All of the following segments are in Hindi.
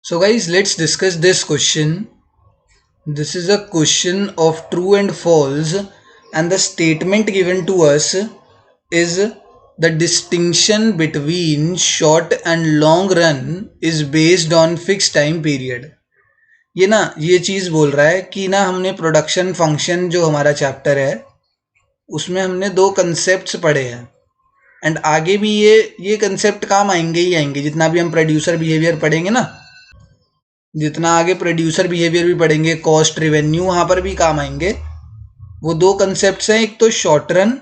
So guys, let's discuss this question. This is a question of true and false, and the statement given to us is the distinction between short and long run is based on fixed time period. ये चीज़ बोल रहा है कि ना हमने प्रोडक्शन फंक्शन जो हमारा चैप्टर है उसमें हमने दो कंसेप्ट्स पढ़े हैं एंड आगे भी ये कंसेप्ट काम आएंगे ही आएंगे. जितना भी हम प्रोड्यूसर बिहेवियर पढ़ेंगे ना, जितना आगे प्रोड्यूसर बिहेवियर भी पढ़ेंगे, कॉस्ट रेवेन्यू, वहाँ पर भी काम आएंगे. वो दो कंसेप्ट्स हैं, एक तो शॉर्ट रन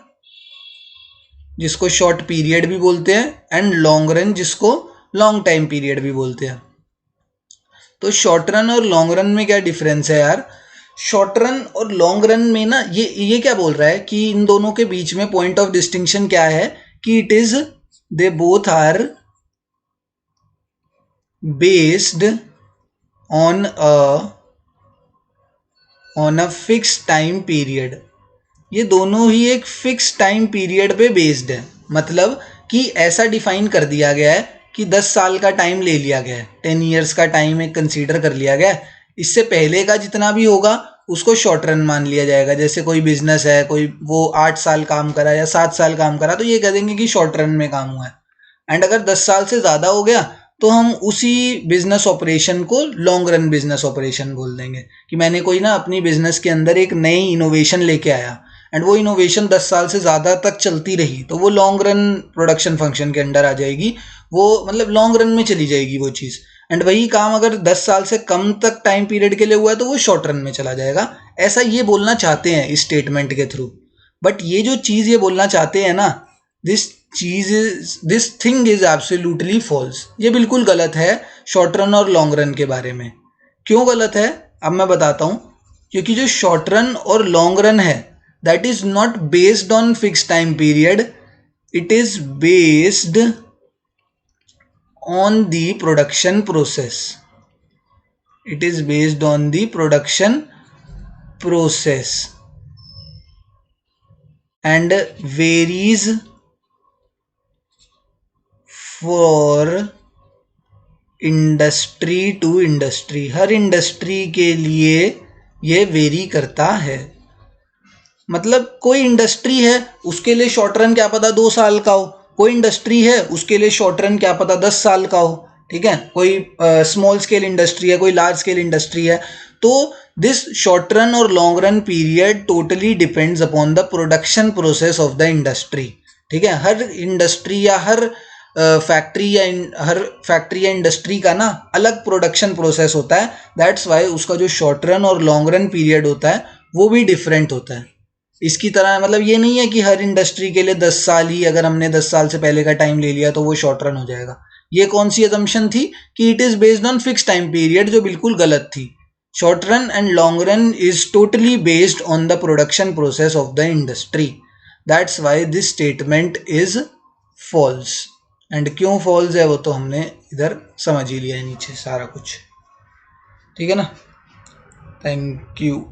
जिसको शॉर्ट पीरियड भी बोलते हैं एंड लॉन्ग रन जिसको लॉन्ग टाइम पीरियड भी बोलते हैं. तो शॉर्ट रन और लॉन्ग रन में क्या डिफरेंस है यार? शॉर्ट रन और लॉन्ग रन में ना ये क्या बोल रहा है कि इन दोनों के बीच में पॉइंट ऑफ डिस्टिंक्शन क्या है कि it is they both are based on a fix time period. ये दोनों ही एक फिक्स टाइम पीरियड पे बेस्ड है. मतलब कि ऐसा डिफाइन कर दिया गया है कि 10 साल का टाइम ले लिया गया है, 10 ईयर्स का टाइम एक कंसीडर कर लिया गया है. इससे पहले का जितना भी होगा उसको शॉर्ट रन मान लिया जाएगा. जैसे कोई बिजनेस है, कोई वो 8 साल काम करा या 7 साल काम करा तो ये कह देंगे कि शॉर्ट रन में काम हुआ है. एंड अगर 10 साल से ज़्यादा हो गया तो हम उसी बिजनेस ऑपरेशन को लॉन्ग रन बिजनेस ऑपरेशन बोल देंगे कि मैंने कोई ना अपनी बिजनेस के अंदर एक नई इनोवेशन लेके आया एंड वो इनोवेशन 10 साल से ज़्यादा तक चलती रही तो वो लॉन्ग रन प्रोडक्शन फंक्शन के अंडर आ जाएगी. वो मतलब लॉन्ग रन में चली जाएगी वो चीज़. एंड वही काम अगर 10 साल से कम तक टाइम पीरियड के लिए हुआ है तो वो शॉर्ट रन में चला जाएगा. ऐसा ये बोलना चाहते हैं इस स्टेटमेंट के थ्रू. बट ये जो चीज़ ये बोलना चाहते हैं ना, this thing is absolutely false. ये बिल्कुल गलत है शॉर्ट रन और लॉन्ग रन के बारे में. क्यों गलत है अब मैं बताता हूँ. क्योंकि जो शॉर्ट रन और लॉन्ग रन है that is not based on fixed time period, it is based on the production process. It is based on the production process and varies for industry to industry. Her industry के लिए ये वेरी करता है. मतलब कोई इंडस्ट्री है उसके लिए शॉर्ट रन क्या पता 2 साल का हो, कोई इंडस्ट्री है उसके लिए शॉर्ट रन क्या पता 10 साल का हो. ठीक है, कोई स्मॉल स्केल इंडस्ट्री है, कोई लार्ज स्केल इंडस्ट्री है. तो दिस शॉर्ट रन और long run period totally depends upon the production process of the industry. ठीक है, हर इंडस्ट्री या हर फैक्ट्री या इंडस्ट्री का ना अलग प्रोडक्शन प्रोसेस होता है. दैट्स वाई उसका जो शॉर्ट रन और लॉन्ग रन पीरियड होता है वो भी डिफरेंट होता है. इसकी तरह मतलब ये नहीं है कि हर इंडस्ट्री के लिए 10 साल ही, अगर हमने 10 साल से पहले का टाइम ले लिया तो वो शॉर्ट रन हो जाएगा. ये कौन सी असम्पशन थी कि it is based on fix time period, जो बिल्कुल गलत थी. Short run and long run is totally based on the production process of the industry. That's why this statement is false. And क्यों फॉल्स है वो तो हमने इधर समझ ही लिया है नीचे सारा कुछ. ठीक है ना. Thank you.